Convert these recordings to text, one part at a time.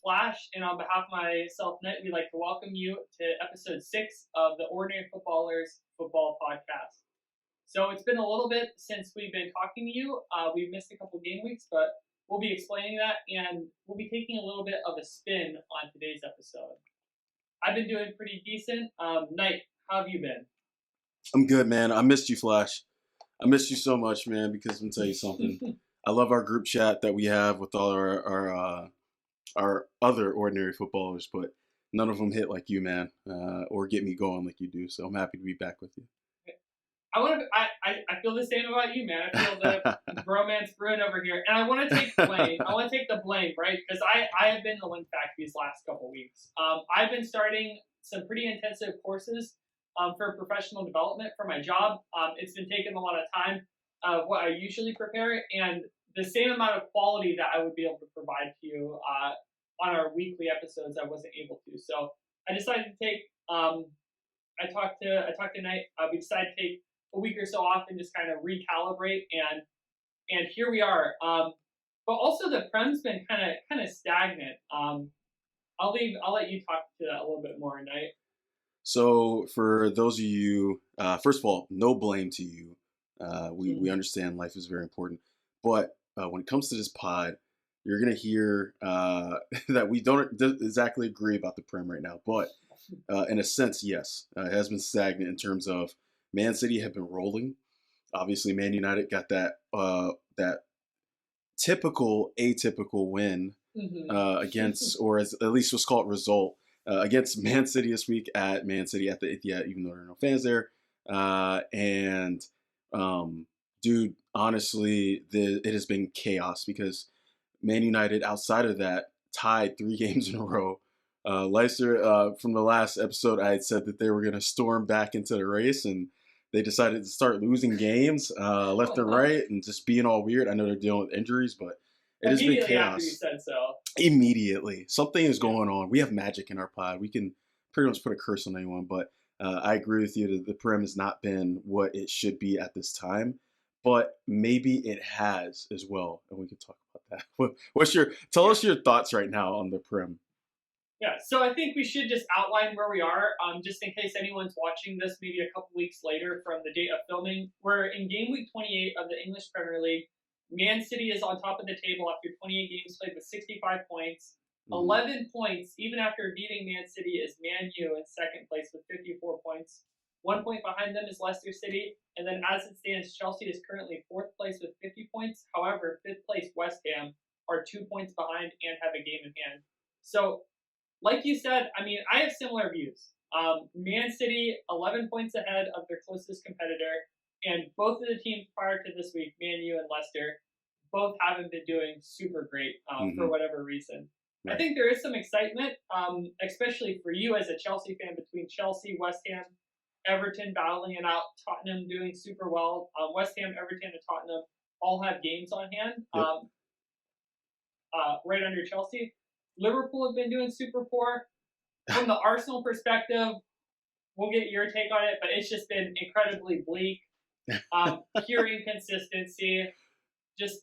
Flash, and on behalf of myself, Nick, we'd like to welcome you to episode 6 of the Ordinary Footballers Football Podcast. So it's been a little bit since we've been talking to you. We've missed a couple game weeks, but we'll be explaining that, and we'll be taking a little bit of a spin on today's episode. I've been doing pretty decent. Knight, how have you been? I'm good, man. I missed you, Flash. I missed you so much, man, because I'm going to tell you something. I love our group chat that we have with all our other ordinary footballers, but none of them hit like you, man, or get me going like you do. So I'm happy to be back with you. I feel the same about you, man. I feel the bromance brewing over here, and I want to take blame. I want to take the blame, right? Because I have been the win fact these last couple weeks. I've been starting some pretty intensive courses for professional development for my job. It's been taking a lot of time of what I usually prepare, and the same amount of quality that I would be able to provide to you on our weekly episodes, I wasn't able to. So I decided to take. I talked to Knight. We decided to take a week or so off and just kind of recalibrate, and here we are. But also the Prem's been kind of stagnant. I'll let you talk to that a little bit more, Knight. So for those of you, first of all, no blame to you. We understand life is very important, but when it comes to this pod, you're gonna hear that we don't exactly agree about the Prem right now, but in a sense, yes, it has been stagnant in terms of Man City have been rolling. Obviously, Man United got that atypical win against, or as at least what's called result against Man City this week at Man City at the Etihad, even though there are no fans there. Dude, honestly, it has been chaos because Man United, outside of that, tied 3 games in a row. Leicester, from the last episode, I had said that they were going to storm back into the race, and they decided to start losing games left and right and just being all weird. I know they're dealing with injuries, but it has been chaos. Immediately after you said so. Immediately. Something is going on. We have magic in our pod. We can pretty much put a curse on anyone, but I agree with you that the Prem has not been what it should be at this time, but maybe it has as well, and we can talk about that. Tell us your thoughts right now on the Prem. Yeah, so I think we should just outline where we are, just in case anyone's watching this maybe a couple weeks later from the date of filming. We're in game week 28 of the English Premier League. Man City is on top of the table after 28 games played with 65 points. 11 points, even after beating Man City, is Man U in second place with 54 points. 1 point behind them is Leicester City. And then as it stands, Chelsea is currently 4th place with 50 points. However, 5th place West Ham are 2 points behind and have a game in hand. So, like you said, I mean, I have similar views. Man City, 11 points ahead of their closest competitor, and both of the teams prior to this week, Man U and Leicester, both haven't been doing super great for whatever reason. Right. I think there is some excitement, especially for you as a Chelsea fan, between Chelsea, West Ham, Everton battling it out, Tottenham doing super well. West Ham, Everton, and Tottenham all have games on hand right under Chelsea. Liverpool have been doing super poor. From the Arsenal perspective, we'll get your take on it, but it's just been incredibly bleak. Pure inconsistency. Just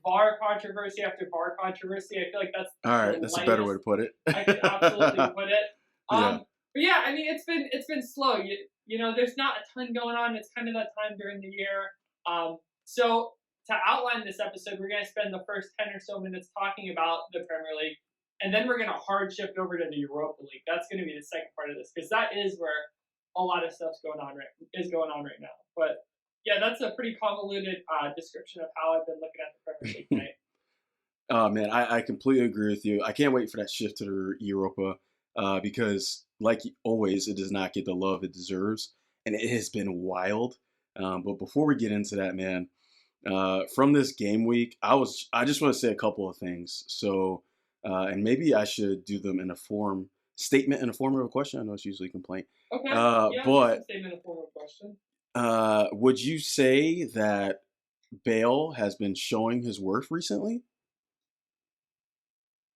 VAR controversy after VAR controversy. I feel like that's all right. That's a better way to put it. I could absolutely put it. But yeah, I mean, it's been slow. You know, there's not a ton going on. It's kind of that time during the year. So to outline this episode, we're going to spend the first 10 or so minutes talking about the Premier League, and then we're going to hard shift over to the Europa League. That's going to be the second part of this, because that is where a lot of stuff's going on right now. But yeah, that's a pretty convoluted description of how I've been looking at the Premier League tonight. Oh man, I completely agree with you. I can't wait for that shift to the Europa because, like always, it does not get the love it deserves, and it has been wild. But before we get into that, man. From this game week, I just want to say a couple of things. So, and maybe I should do them in a statement in the form of a question. I know it's usually a complaint. Okay. But statement in the form of a question. Would you say that Bale has been showing his worth recently?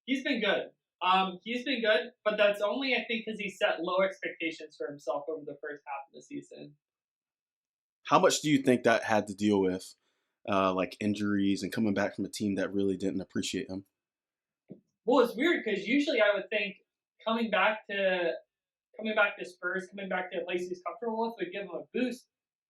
He's been good. But that's only, I think, because he set low expectations for himself over the first half of the season. How much do you think that had to deal with like injuries and coming back from a team that really didn't appreciate him? Well, it's weird because usually I would think coming back to coming back to Spurs, coming back to a place he's comfortable with would give him a boost.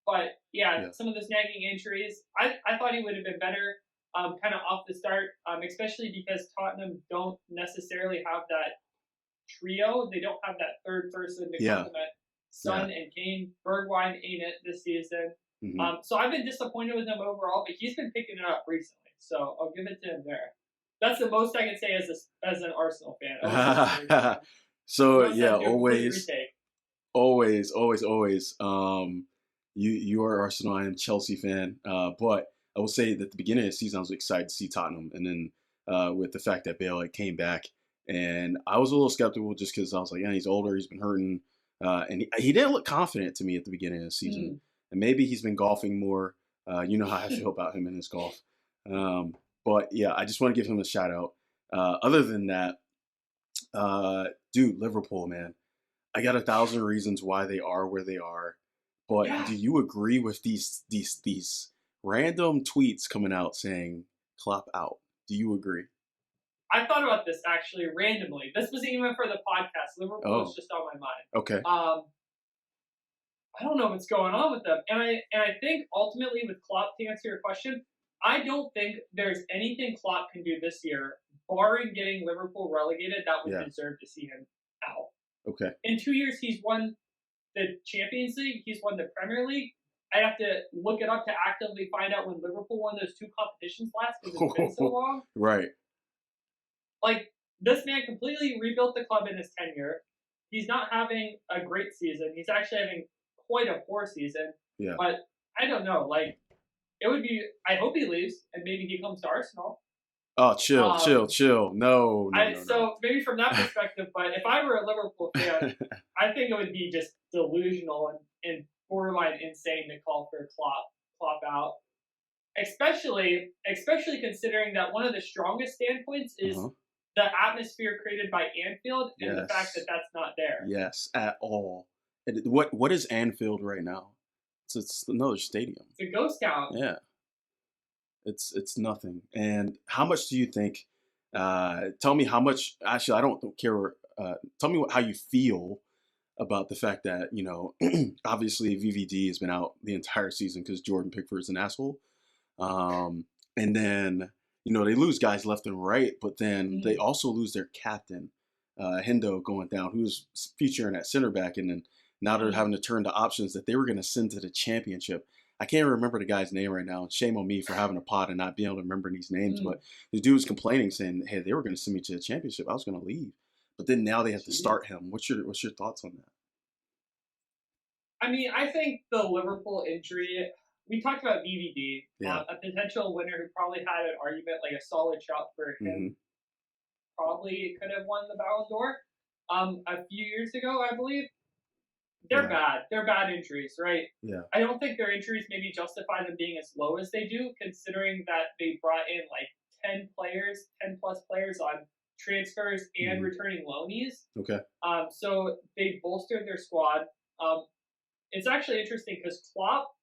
But yeah, Yeah, some of those nagging injuries, I thought he would have been better kind of off the start, especially because Tottenham don't necessarily have that trio. They don't have that third person to yeah, complement yeah. Son and Kane. Bergwijn ain't it this season. Hmm. So I've been disappointed with him overall, but he's been picking it up recently. So I'll give it to him there. That's the most I can say as an Arsenal fan. Oh, as a Spurs fan. So You want to yeah, do a complete always, retake? always, always, always. You are Arsenal. I am Chelsea fan. But I will say that at the beginning of the season, I was excited to see Tottenham, and then with the fact that Bale came back, and I was a little skeptical just because I was like, yeah, he's older, he's been hurting, and he didn't look confident to me at the beginning of the season. Mm. And maybe he's been golfing more. You know how I feel about him and his golf. Um, but yeah, I just want to give him a shout out. Other than that, dude, Liverpool, man. I got 1,000 reasons why they are where they are, but Yeah, do you agree with these random tweets coming out saying Klopp out? Do you agree? I thought about this actually randomly. This wasn't even for the podcast. Liverpool was Oh, just on my mind. okay. I don't know what's going on with them, and I think ultimately with Klopp, to answer your question, I don't think there's anything Klopp can do this year, barring getting Liverpool relegated, that would Yeah. deserve to see him out. Okay. In 2 years, he's won the Champions League, he's won the Premier League. I have to look it up to actively find out when Liverpool won those two competitions last because it's been so long. Right. Like, this man completely rebuilt the club in his tenure. He's not having a great season. He's actually having quite a poor season. Yeah. But I don't know. Like, it would be. I hope he leaves and maybe he comes to Arsenal. Oh, chill, chill, Um, chill. No, no, no, no. so maybe from that perspective. But if I were a Liverpool fan, I think it would be just delusional and borderline insane to call for Klopp out. Especially considering that one of the strongest standpoints is Uh-huh. the atmosphere created by Anfield and the fact that Yes. that's not there. Yes, at all. What is Anfield right now? It's another stadium. It's a ghost town. Yeah. It's nothing. And how much do you think? Tell me how much. Actually, I don't care. Tell me how you feel about the fact that obviously VVD has been out the entire season because Jordan Pickford's an asshole. And then they lose guys left and right, but then they Mm, also lose their captain, Hendo going down, who's featuring at center back, and then now they're mm. having to turn to options that they were going to send to the championship. I can't remember the guy's name right now. Shame on me for having a pod and not being able to remember these names. Mm. But the dude was complaining, saying, "Hey, they were going to send me to the championship. I was going to leave, but then now they have to Jeez. start him." What's your thoughts on that? I mean, I think the Liverpool injury. We talked about VVD, Yeah. a potential winner who probably had an argument, like a solid shot for Hmm. him. Probably could have won the Ballon d'Or. A few years ago, I believe. They're Yeah. bad. They're bad injuries, right? Yeah. I don't think their injuries maybe justify them being as low as they do, considering that they brought in like 10 players, 10 plus players on transfers and Hmm. returning loanees. Okay. So they bolstered their squad. Um, it's actually interesting because Klopp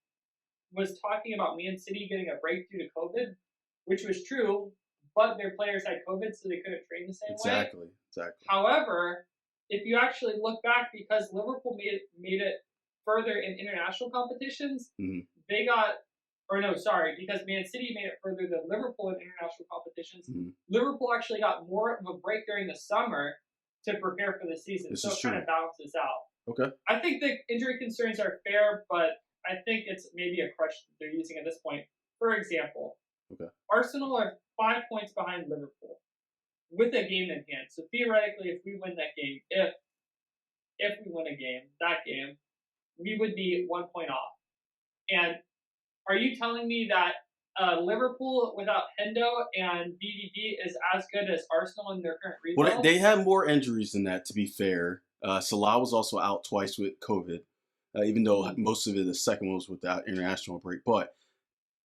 was talking about Man City getting a break due to COVID, which was true, but their players had COVID, so they couldn't train the same way. Exactly. Exactly. However, if you actually look back, because Liverpool made it further in international competitions, Hmm. they got, or no, sorry, because Man City made it further than Liverpool in international competitions. Hmm. Liverpool actually got more of a break during the summer to prepare for the season, This so is it kind true. of balances out. Okay. I think the injury concerns are fair, but I think it's maybe a crutch that they're using at this point. For example, Okay. Arsenal are 5 points behind Liverpool with a game in hand. So theoretically, if we win that game, if we win that game, we would be 1 point off. And are you telling me that Liverpool without Hendo and BVD is as good as Arsenal in their current Well, rebuild? they had more injuries than that, to be fair. Salah was also out twice with COVID, even though Mm, most of it, the second one was without international break. But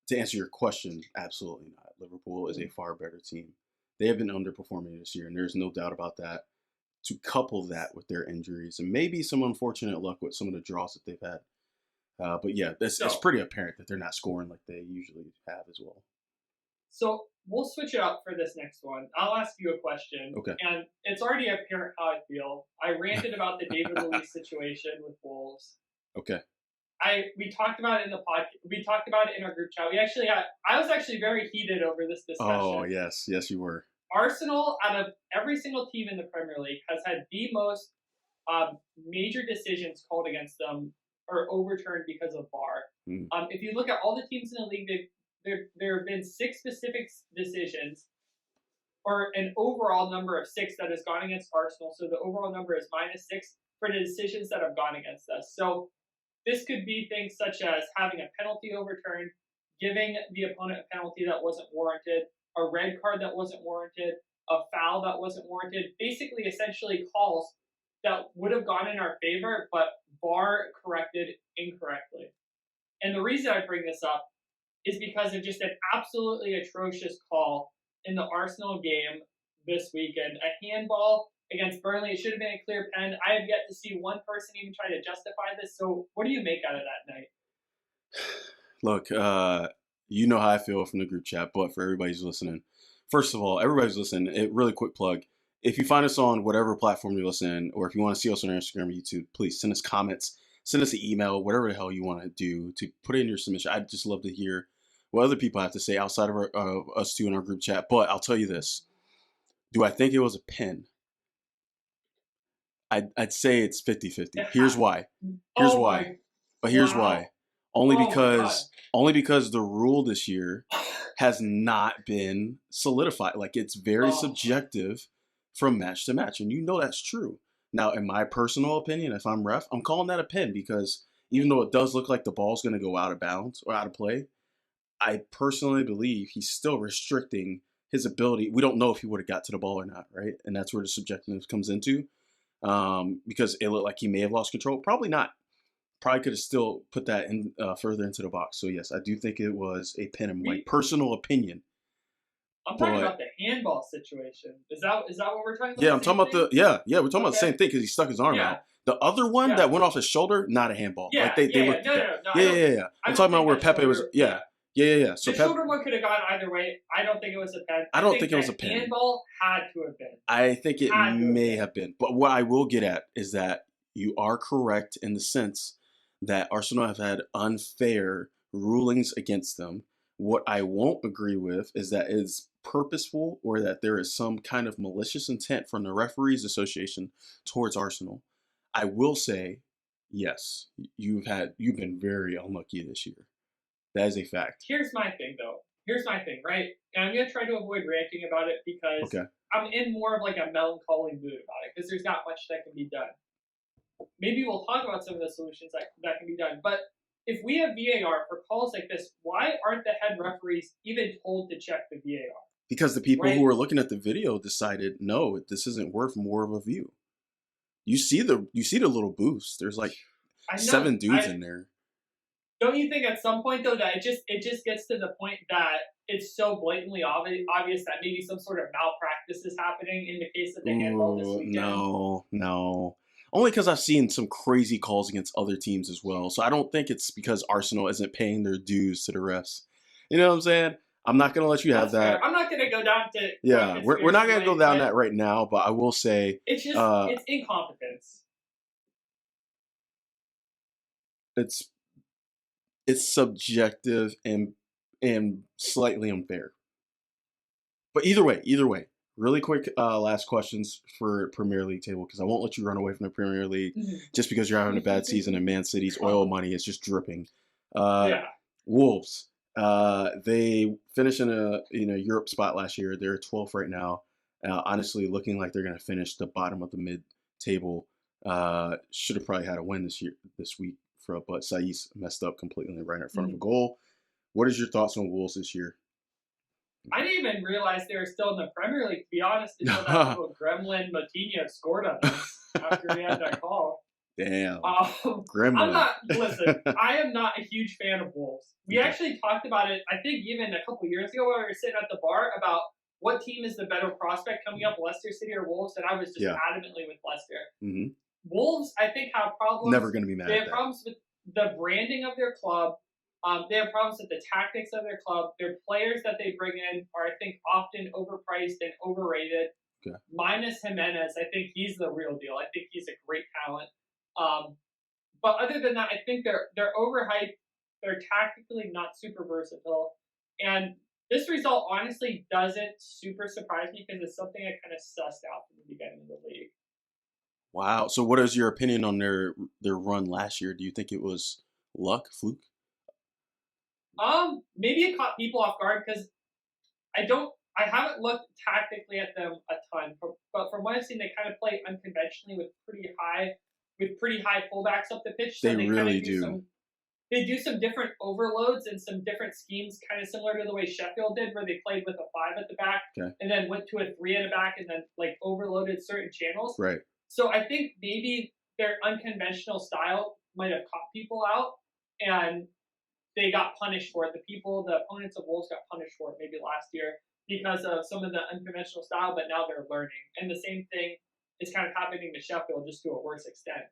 to answer your question, absolutely not. Liverpool is a mm. far better team. They have been underperforming this year, and there's no doubt about that. To couple that with their injuries and maybe some unfortunate luck with some of the draws that they've had. But yeah, it's So pretty apparent that they're not scoring like they usually have as well. So we'll switch it up for this next one. I'll ask you a question, Okay. and it's already apparent how I feel. I ranted about the David Luiz situation with Wolves. Okay. We talked about it in the pod. We talked about it in our group chat. We actually had. I was actually very heated over this Oh, discussion. yes. Yes, you were. Arsenal, out of every single team in the Premier League, has had the most major decisions called against them or overturned because of VAR. Mm. If you look at all the teams in the league, there have been 6 specific decisions, or an overall number of 6 that has gone against Arsenal. So the overall number is -6 for the decisions that have gone against us. So this could be things such as having a penalty overturned, giving the opponent a penalty that wasn't warranted, a red card that wasn't warranted, a foul that wasn't warranted. Basically, essentially calls that would have gone in our favor, but VAR corrected incorrectly. And the reason I bring this up is because of just an absolutely atrocious call in the Arsenal game this weekend. A handball against Burnley. It should have been a clear pen. I have yet to see one person even try to justify this. So what do you make out of that night? Look, you know how I feel from the group chat, but for everybody who's listening, first of all, everybody's listening, really quick plug. If you find us on whatever platform you're listening, or if you want to see us on Instagram or YouTube, please send us comments, send us an email, whatever the hell you want to do to put in your submission. I'd just love to hear what other people have to say outside of us two in our group chat. But I'll tell you this. Do I think it was a pen? I'd say it's 50-50. Here's why. Here's why. But here's why. Only because the rule this year has not been solidified. Like, it's very subjective from match to match, and you know that's true. Now, in my personal opinion, if I'm ref, I'm calling that a pen because even though it does look like the ball's going to go out of bounds or out of play, I personally believe he's still restricting his ability. We don't know if he would have got to the ball or not, right? And that's where the subjectiveness comes into, because it looked like he may have lost control. Probably not. Probably could have still put that in further into the box. So yes, I do think it was a pen in my personal opinion. I'm talking about the handball situation. Is that what we're talking about? Yeah, I'm talking about we're talking about the same thing because he stuck his arm out. The other one that went off his shoulder, not a handball. Yeah, like they looked at that. I'm talking about where Pepe was. Yeah. So the shoulder one could have gone either way. I don't think it was a pen. I don't think it was a pen. Handball had to have been. I think it may have been. But what I will get at is that you are correct in the sense that Arsenal have had unfair rulings against them. What I won't agree with is that it's purposeful or that there is some kind of malicious intent from the Referees Association towards Arsenal. I will say, yes, you've been very unlucky this year. That is a fact. Here's my thing, though. Right? And I'm going to try to avoid ranting about it because I'm in more of like a melancholy mood about it because there's not much that can be done. Maybe we'll talk about some of the solutions that can be done. But if we have VAR for calls like this, why aren't the head referees even told to check the VAR? Because the people who were looking at the video decided, no, this isn't worth more of a view. You see the little boost. There's like 7 dudes in there. Don't you think at some point though that it just gets to the point that it's so blatantly obvious that maybe some sort of malpractice is happening in the case of the handball this weekend? No. Only because I've seen some crazy calls against other teams as well. So I don't think it's because Arsenal isn't paying their dues to the refs. You know what I'm saying? I'm not going to let you have that. Fair. I'm not going to go down to... Yeah, we're not going to go down that right now, but I will say... It's just, it's incompetence. It's subjective and slightly unfair. But either way, really quick last questions for Premier League table because I won't let you run away from the Premier League just because you're having a bad season and Man City's oil money is just dripping. Wolves, they finished in a Europe spot last year. They're 12th right now. Honestly, looking like they're going to finish the bottom of the mid-table. Should have probably had a win this week, but Saiz messed up completely right in front of a goal. What is your thoughts on Wolves this year? I didn't even realize they were still in the Premier League, to be honest, until that little gremlin Matinho scored on us after he had that call. Damn. Gremlin. Listen, I am not a huge fan of Wolves. We actually talked about it, I think even a couple years ago when we were sitting at the bar about what team is the better prospect coming up, Leicester City or Wolves, and I was just adamantly with Leicester. Mm-hmm. Wolves, I think, have problems. Never going to be mad They at have that. problems with the branding of their club. They have problems with the tactics of their club. Their players that they bring in are, I think, often overpriced and overrated. Okay. Minus Jimenez, I think he's the real deal. I think he's a great talent. Um, but other than that, I think they're overhyped. They're tactically not super versatile, and this result honestly doesn't super surprise me because it's something I kind of sussed out from the beginning of the league. Wow. So what is your opinion on their run last year? Do you think it was luck, fluke? Maybe it caught people off guard because I haven't looked tactically at them a ton, but from what I've seen, they kind of play unconventionally with pretty high fullbacks up the pitch. So They they kind really of do. they do some different overloads and some different schemes, kind of similar to the way Sheffield did, where they played with a five at the back Okay. and then went to a three at the back and then like overloaded certain channels. Right. So I think maybe their unconventional style might have caught people out, and they got punished for it. The opponents of Wolves got punished for it maybe last year because of some of the unconventional style, but now they're learning. And the same thing is kind of happening to Sheffield, just to a worse extent.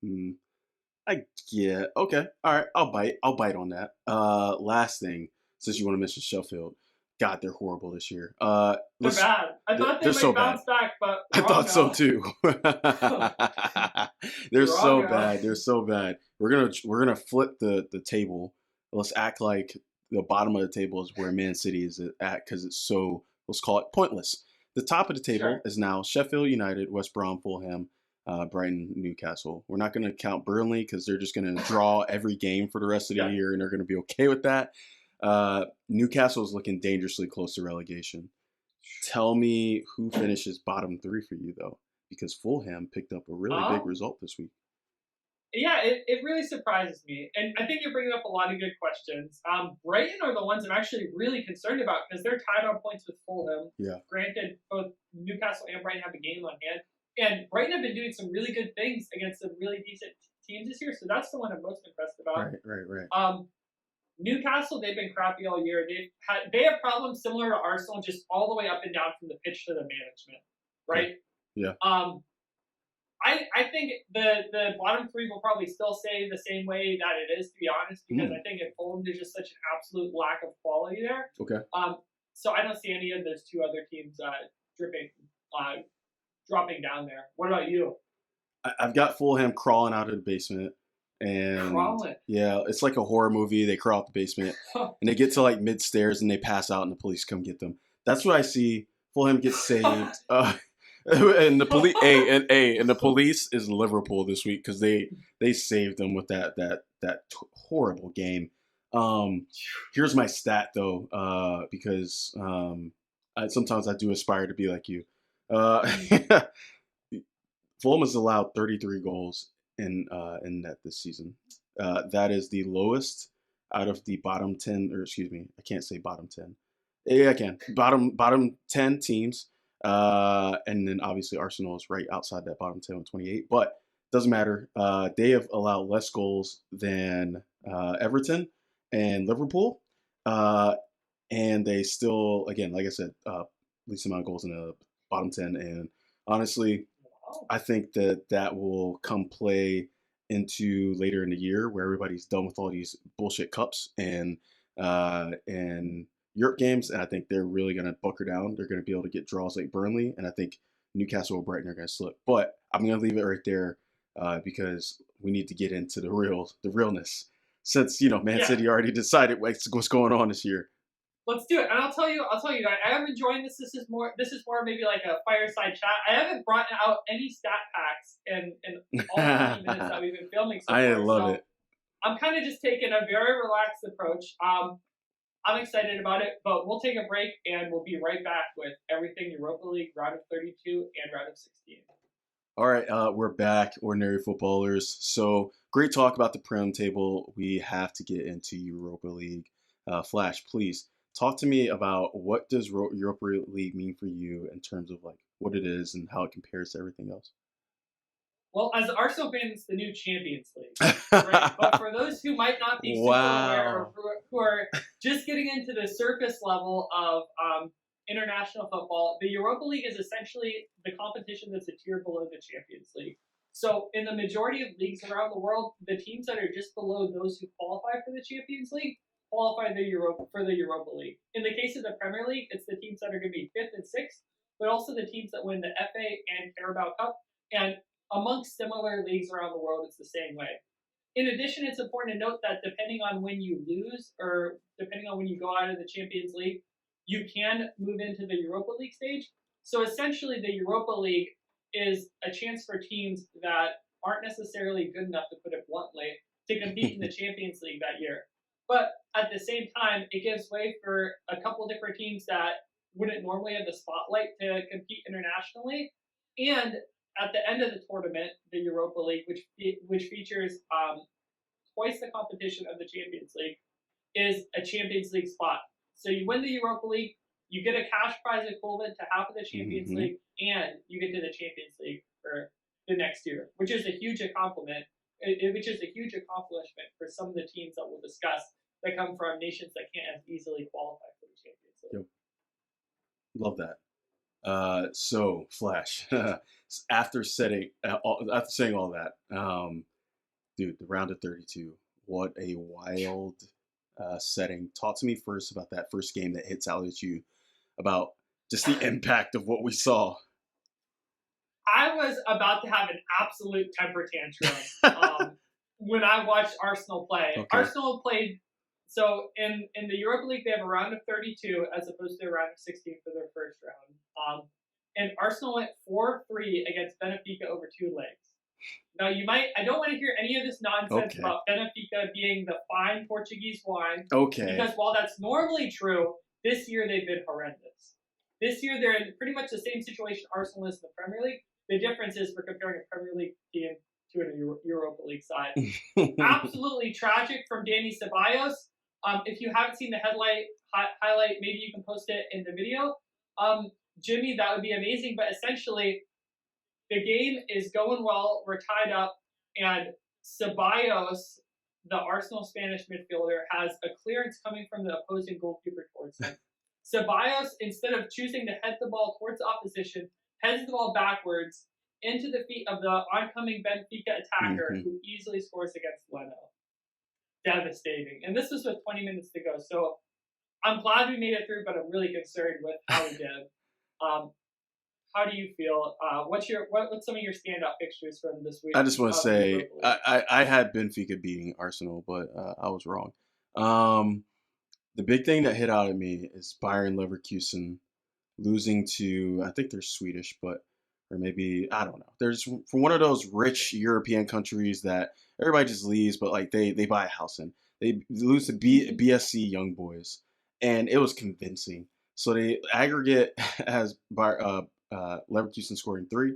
Hmm. I yeah. Okay. All right. I'll bite on that. Last thing, since you want to mention Sheffield, God, they're horrible this year. They're Let's. bad. I thought they They're so might bad. bounce back, but I wrong thought so now. too. They're Wrong so now. bad. They're so bad. We're gonna flip the table. Let's act like the bottom of the table is where Man City is at because it's so, let's call it, pointless. The top of the table Sure. is now Sheffield United, West Brom, Fulham, Brighton, Newcastle. We're not going to count Burnley because they're just going to draw every game for the rest of the Yeah. year and they're going to be okay with that. Newcastle is looking dangerously close to relegation. Tell me who finishes bottom three for you, though, because Fulham picked up a really big Um, result this week. yeah, it really surprises me. And I think you're bringing up a lot of good questions. Brighton are the ones I'm actually really concerned about because they're tied on points with Fulham. Yeah. Granted, both Newcastle and Brighton have a game on hand. And Brighton have been doing some really good things against some really decent teams this year. So that's the one I'm most impressed about. Right. Newcastle, they've been crappy all year. They have problems similar to Arsenal, just all the way up and down from the pitch to the management, right? Yeah. I think the bottom three will probably still stay the same way that it is, to be honest, because I think at Fulham there's just such an absolute lack of quality there. Okay. So I don't see any of those two other teams dropping down there. What about you? I've got Fulham crawling out of the basement. And Crawling. yeah, it's like a horror movie. They crawl out the basement and they get to like mid stairs and they pass out and the police come get them. That's what I see. Fulham gets saved. And the police, and the police is Liverpool this week because they saved them with that horrible game. Here's my stat though, because sometimes I do aspire to be like you. Fulham has allowed 33 goals in net this season. That is the lowest out of the bottom 10, or excuse me, I can't say bottom 10. Yeah, I can. Bottom 10 teams. And then obviously Arsenal is right outside that bottom 10 with 28, but doesn't matter. They have allowed less goals than Everton and Liverpool. And they still, again, like I said, least amount of goals in the bottom 10. And honestly, I think that will come play into later in the year where everybody's done with all these bullshit cups and Europe games, and I think they're really going to bunker down. They're going to be able to get draws like Burnley, and I think Newcastle or Brighton are going to slip. But I'm going to leave it right there because we need to get into the realness. Since Man City already decided what's going on this year. Let's do it, and I'll tell you, I am enjoying this. This is more maybe like a fireside chat. I haven't brought out any stat packs in all the 20 minutes that we've been filming so far. I love it. I'm kind of just taking a very relaxed approach. I'm excited about it, but we'll take a break and we'll be right back with everything Europa League, round of 32 and round of 16. All right, we're back, ordinary footballers. So great talk about the Prem table. We have to get into Europa League. Flash, please talk to me about what does Europa League mean for you in terms of like what it is and how it compares to everything else. Well, as Arsenal fans, it's the new Champions League, right? But for those who might not be super aware or who are just getting into the surface level of international football, the Europa League is essentially the competition that's a tier below the Champions League. So in the majority of leagues around the world, the teams that are just below those who qualify for the Champions League qualify for the Europa League. In the case of the Premier League, it's the teams that are going to be fifth and sixth, but also the teams that win the FA and Carabao Cup. And amongst similar leagues around the world, it's the same way. In addition, it's important to note that depending on when you lose or depending on when you go out of the Champions League, you can move into the Europa League stage. So essentially, the Europa League is a chance for teams that aren't necessarily good enough, to put it bluntly, to compete in the Champions League that year. But at the same time, it gives way for a couple different teams that wouldn't normally have the spotlight to compete internationally. And at the end of the tournament, the Europa League, which features twice the competition of the Champions League, is a Champions League spot. So you win the Europa League, you get a cash prize equivalent to half of the Champions League, and you get to the Champions League for the next year, which is a huge accomplishment. Which is a huge accomplishment for some of the teams that we'll discuss that come from nations that can't as easily qualify for the Champions League. Yep. Love that. So Flash, after saying all that, dude, the round of 32, what a wild setting. Talk to me first about that first game that hits out at you, about just the impact of what we saw. I was about to have an absolute temper tantrum when I watched Arsenal play. Okay. Arsenal played, so in the Europa League, they have a round of 32 as opposed to a round of 16 for their first round. And Arsenal went 4-3 against Benfica over 2 legs. Now, I don't want to hear any of this nonsense about Benfica being the fine Portuguese wine. Okay. Because while that's normally true, this year they've been horrendous. This year they're in pretty much the same situation Arsenal is in the Premier League. The difference is we're comparing a Premier League team to a Europa League side. Absolutely tragic from Dani Ceballos. If you haven't seen the highlight, maybe you can post it in the video. Jimmy, that would be amazing. But essentially, the game is going well. We're tied up. And Ceballos, the Arsenal Spanish midfielder, has a clearance coming from the opposing goalkeeper towards him. Ceballos, instead of choosing to head the ball towards the opposition, heads the ball backwards into the feet of the oncoming Benfica attacker, who easily scores against Leno. Devastating. And this was with 20 minutes to go. So I'm glad we made it through, but I'm really concerned with how we did. How do you feel? What's some of your standout fixtures from this week? I just want to say I had Benfica beating Arsenal, but I was wrong. The big thing that hit out at me is Bayern Leverkusen losing to, I think they're Swedish, or maybe, I don't know. There's from one of those rich European countries that everybody just leaves, but like they buy a house in. They lose to BSC Young Boys, and it was convincing. So they aggregate as Leverkusen scoring 3,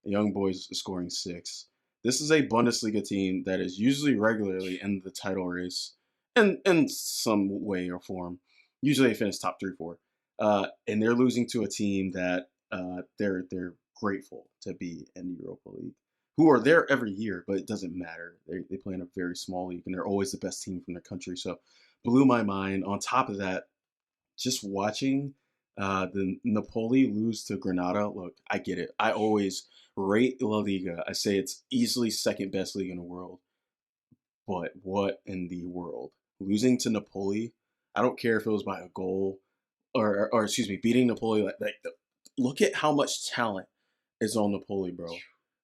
the Young Boys scoring 6. This is a Bundesliga team that is usually regularly in the title race in some way or form. Usually they finish top 3, 4. And they're losing to a team that they're grateful to be in the Europa League, who are there every year, but it doesn't matter. They play in a very small league, and they're always the best team from their country. So blew my mind. On top of that, just watching the Napoli lose to Granada. Look, I get it. I always rate La Liga. I say it's easily second best league in the world. But what in the world? Losing to Napoli, I don't care if it was by a goal or excuse me, beating Napoli. Look at how much talent is on Napoli, bro.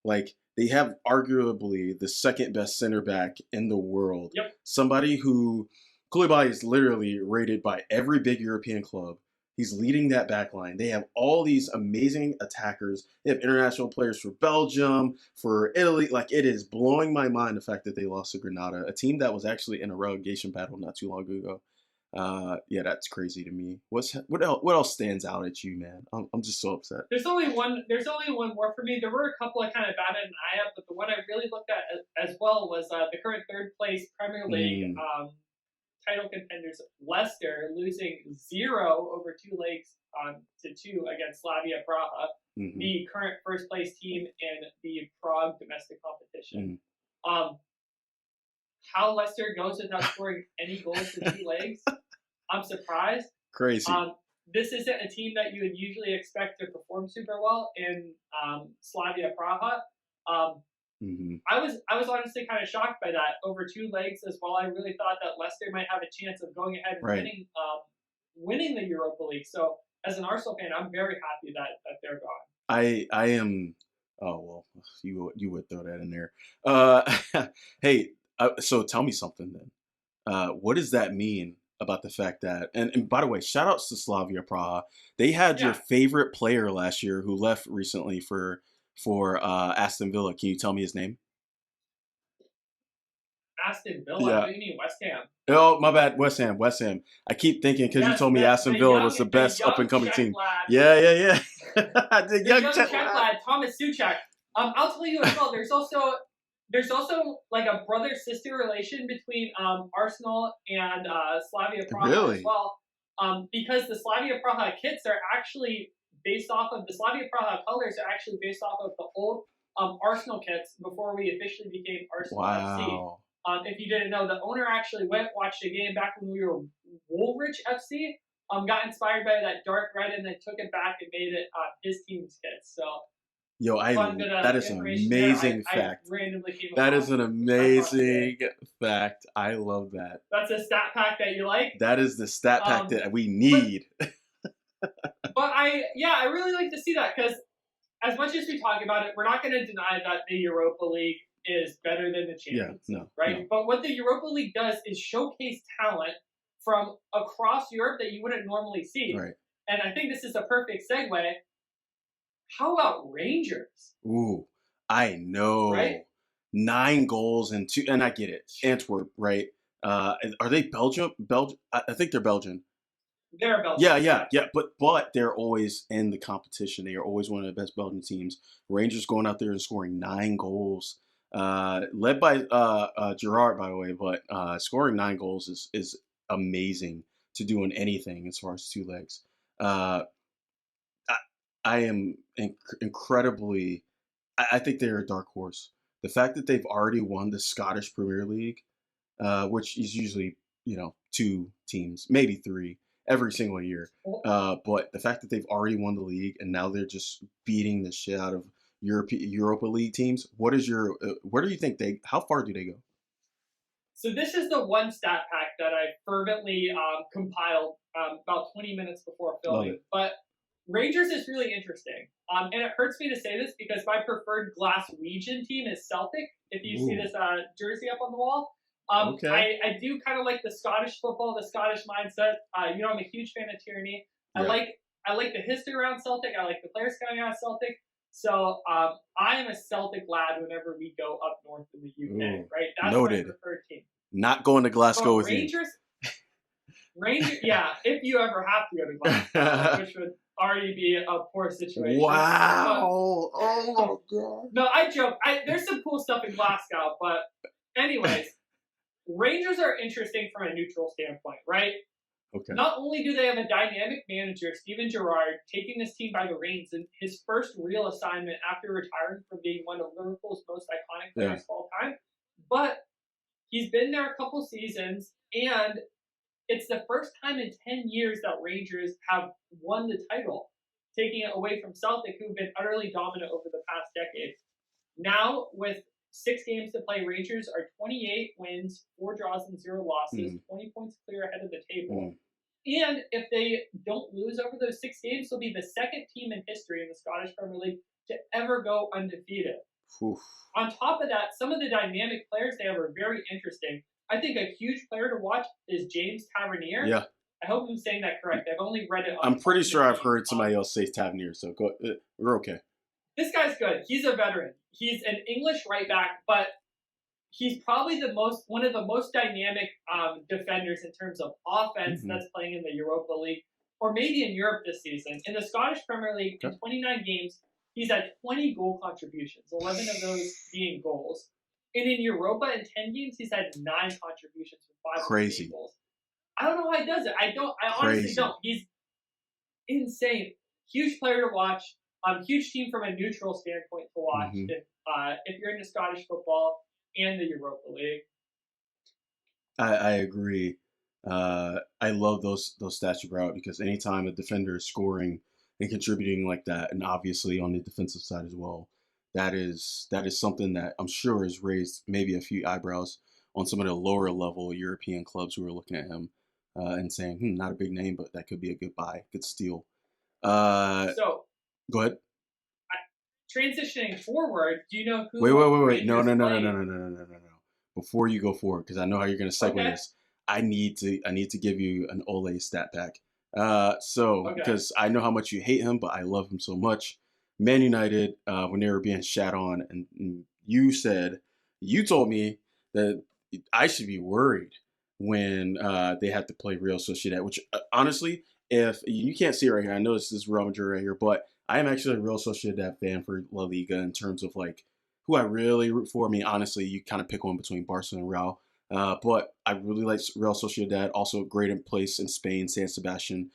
Like, they have arguably the second best center back in the world. Yep. Somebody who, Koulibaly is literally rated by every big European club. He's leading that back line. They have all these amazing attackers. They have international players for Belgium, for Italy. Like, it is blowing my mind the fact that they lost to Granada, a team that was actually in a relegation battle not too long ago. Yeah, that's crazy to me. What else stands out at you, man? I'm just so upset. There's only one more for me. There were a couple I kind of batted an eye at, but the one I really looked at as well was the current third place Premier League title contenders Leicester losing 0 over 2 legs to 2 against Slavia Praha, the current first place team in the Prague domestic competition. How Leicester goes without scoring any goals in 2 legs, I'm surprised. Crazy. This isn't a team that you would usually expect to perform super well in Slavia Praha. Hmm. I was honestly kind of shocked by that over 2 legs as well. I really thought that Leicester might have a chance of going ahead and Right. winning the Europa League. So as an Arsenal fan, I'm very happy that they're gone. I am. Oh well, you would throw that in there. Uh, hey, so tell me something then. What does that mean about the fact that? And by the way, shout outs to Slavia Praha. They had your Yeah, favorite player last year who left recently for Aston Villa. Can you tell me his name? Aston Villa. I Yeah. thought you mean West Ham. Oh, my bad. West Ham. West Ham. I keep thinking because you Yes, told me Aston Villa was the the best up and young coming Czech team. lad, Yeah, yeah, yeah. The the young young Czech Czech lad. lad, Thomas Suchek. I'll tell you as well. There's also like a brother sister relation between Arsenal and Slavia Praha as Really? well, because the Slavia Praha kits are actually based off of the Slavia Praha colors are actually based off of the old Arsenal kits before we officially became Arsenal FC. Wow. If you didn't know, the owner actually went watched a game back when we were Woolwich FC. Got inspired by that dark red and then took it back and made it his team's kits. So Yo, fun bit of that is an information there. amazing I fact. randomly came That is an across today. amazing fact. I love that. That's a stat pack that you like. That is the stat pack Um, that we but need. but I really like to see that because as much as we talk about it, we're not going to deny that the Europa League is better than the Yeah, Champions League, no, right? no. But what the Europa League does is showcase talent from across Europe that you wouldn't normally see. Right. And I think this is a perfect segue. How about Rangers, Ooh, I right? know. 9 goals and two, and I get it. Antwerp, right? Are they Belgium? Belgium? I think they're Belgian. They're Yeah, Belgian, yeah, yes. yeah. But they're always in the competition. They are always one of the best Belgian teams. Rangers going out there and scoring 9 goals, led by Gerard, by the way. But scoring 9 goals is amazing to doing anything as far as 2 legs. Uh, I, I am incredibly. I think they're a dark horse. The fact that they've already won the Scottish Premier League, which is usually 2 teams, maybe 3 every single year. Well, But the fact that they've already won the league and now they're just beating the shit out of Europa League teams. What is your? Where do you think they? How far do they go? so this is the one stat pack that I fervently compiled about 20 minutes before Love filming. it. But Rangers is really interesting. And it hurts me to say this because my preferred Glaswegian team is Celtic. If you see Ooh. this jersey up on the wall, Okay. I do kind of like the Scottish football, the Scottish mindset. I'm a huge fan of Tierney. I Yeah. like I like the history around Celtic. I like the players coming out of Celtic. So I am a Celtic lad whenever we go up north in the UK. Ooh. Right, that's my Noted. preferred team. Not going to Glasgow But with you. Rangers, yeah. If you ever have to go to Glasgow, which would already be a poor situation. But Wow. Oh my god. no, I joke. There's some cool stuff in Glasgow, but anyways, Rangers are interesting from a neutral standpoint, right? Okay. Not only do they have a dynamic manager, Steven Gerrard, taking this team by the reins in his first real assignment after retiring from being one of Liverpool's most iconic Yeah. players of all time, but he's been there a couple seasons, and it's the first time in 10 years that Rangers have won the title, taking it away from Celtic, who've been utterly dominant over the past decade. Now, with 6 games to play, Rangers are 28 wins, 4 draws, and 0 losses, Mm, 20 points clear ahead of the table. mm. And if they don't lose over those 6 games, they'll be the second team in history in the Scottish Premier League to ever go undefeated. Oof. On top of that, some of the dynamic players they have are very interesting. I think a huge player to watch is James Tavernier. Yeah. I hope I'm saying that correct. I've only read it on I'm pretty sure I've Ultimate heard Team. somebody else say Tavernier, so go. We're okay. This guy's good. He's a veteran. He's an English right back, but he's probably one of the most dynamic defenders in terms of offense Mhm. that's playing in the Europa League, or maybe in Europe this season. In the Scottish Premier League, in Okay. 29 games, he's had 20 goal contributions, 11 of those being goals. And in Europa, in 10 games, he's had 9 contributions with 5 of them being Crazy. goals. I don't know how he does it. I honestly Crazy. don't. He's insane. Huge player to watch. Huge team from a neutral standpoint to watch Mhm. if you're into Scottish football and the Europa League. I agree. I love those stats you brought up because anytime a defender is scoring and contributing like that, and obviously on the defensive side as well, that is something that I'm sure has raised maybe a few eyebrows on some of the lower level European clubs who are looking at him and saying, not a big name, but that could be a good buy, good steal. So, Go ahead. transitioning forward, do you know Wait, who wait, wait, wait. No, Rangers no, no, no, no, played? no, no, no, no, no, no. Before you go forward, because I know how you're going to segue Okay. this, I need to give you an Ole stat pack. So Okay. because I know how much you hate him, but I love him so much. Man United, when they were being shat on, and you told me that I should be worried when they had to play Real Sociedad. Which honestly, if you can't see it right here, I know this is Real Madrid right here, but I am actually a Real Sociedad fan for La Liga in terms of like who I really root for. I mean, honestly, you kind of pick one between Barca and Real. But I really like Real Sociedad, also a great in place in Spain, San Sebastian,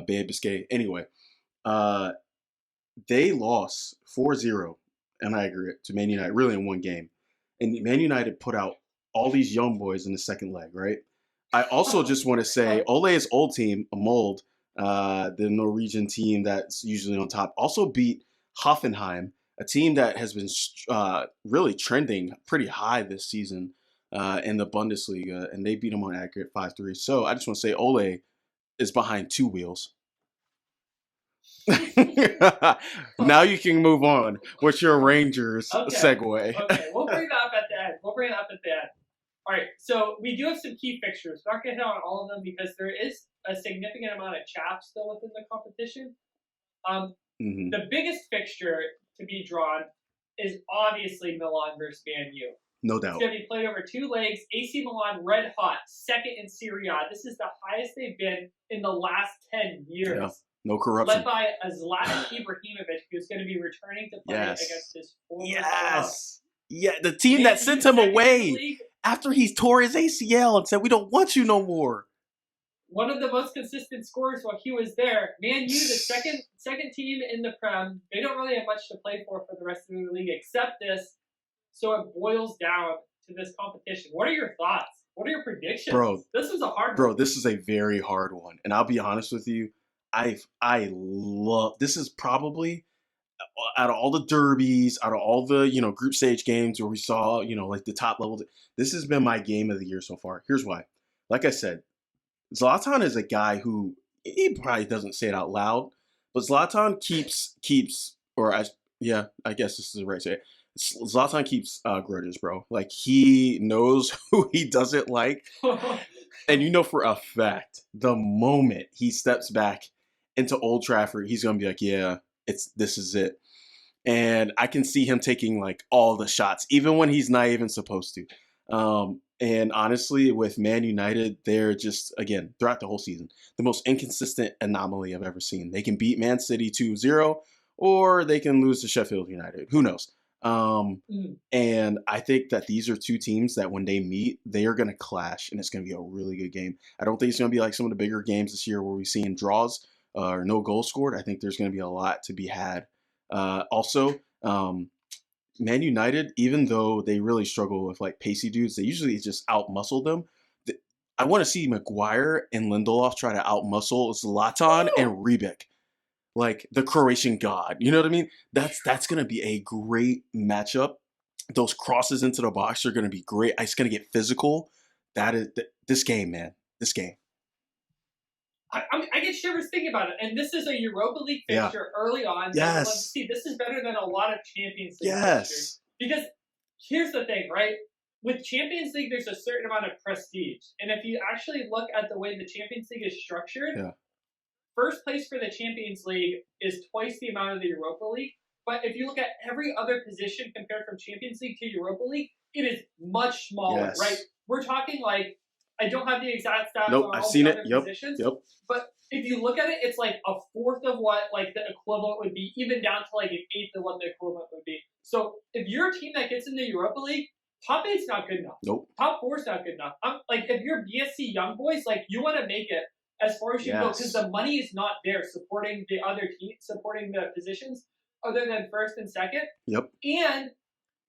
Bay of Biscay. Anyway, uh, they lost 4-0, and I agree, to Man United, really in one game. And Man United put out all these young boys in the second leg, right? I also just want to say Ole's old team, Mold, the Norwegian team that's usually on top, also beat Hoffenheim, a team that has been really trending pretty high this season in the Bundesliga, and they beat them on aggregate 5-3. So I just want to say Ole is behind two wheels. Now you can move on with your Rangers Okay. segue. Okay. We'll bring that up at the end. We'll bring it up at the end. All right. So we do have some key fixtures. We're not going to hit on all of them because there is a significant amount of chaff still within the competition. Mhm. The biggest fixture to be drawn is obviously Milan versus Man U. No It's doubt. going to be played over 2 legs. AC Milan red hot, second in Serie A. This is the highest they've been in the last 10 years. Yeah. No corruption. Led by a Zlatan Ibrahimovic, who's going to be returning to play against his former club. Yes. Yeah, the team Man that sent U him second in the away league. after he tore his ACL and said, "We don't want you no more." One of the most consistent scorers while he was there. Man U, the second team in the Prem. They don't really have much to play for the rest of the league except this. So it boils down to this competition. What are your thoughts? What are your predictions? Bro, This is a hard Bro, one. this is a very hard one. And I'll be honest with you, I love this is probably out of all the derbies, out of all the, group stage games where we saw, like the top level, this has been my game of the year so far. Here's why. Like I said, Zlatan is a guy who he probably doesn't say it out loud, but Zlatan keeps or I guess this is the right say. Zlatan keeps grudges, bro. Like he knows who he doesn't like, and you know for a fact the moment he steps back into Old Trafford, he's gonna be like, yeah, this is it. And I can see him taking like all the shots, even when he's not even supposed to. And honestly, with Man United, they're just, again, throughout the whole season, the most inconsistent anomaly I've ever seen. They can beat Man City 2-0, or they can lose to Sheffield United. Who knows? And I think that these are two teams that when they meet, they are going to clash, and it's going to be a really good game. I don't think it's going to be like some of the bigger games this year where we've seen draws or no goals scored. I think there's going to be a lot to be had. Also, Man United, even though they really struggle with like pacey dudes, they usually just outmuscle them. I want to see Maguire and Lindelof try to outmuscle Zlatan and Rebic, like the Croatian god. You know what I mean? That's gonna be a great matchup. Those crosses into the box are gonna be great. It's gonna get physical. That is this game, man. This game. I get shivers thinking about it, and this is a Europa League fixture early on. Yes. Let's see, this is better than a lot of Champions League Yes. fixtures. Because here's the thing, right? With Champions League, there's a certain amount of prestige, and if you actually look at the way the Champions League is structured, first place for the Champions League is twice the amount of the Europa League. But if you look at every other position compared from Champions League to Europa League, it is much smaller, right? We're talking like, I don't have the exact stats on all the other positions, but if you look at it, it's like a fourth of what like the equivalent would be, even down to like an eighth of what the equivalent would be. So if you're a team that gets in the Europa League, top 8's not good enough. Top 4's not good enough. Like if you're BSC Young Boys, like you want to make it as far as you go because the money is not there supporting the other team, supporting the positions other than first and second. And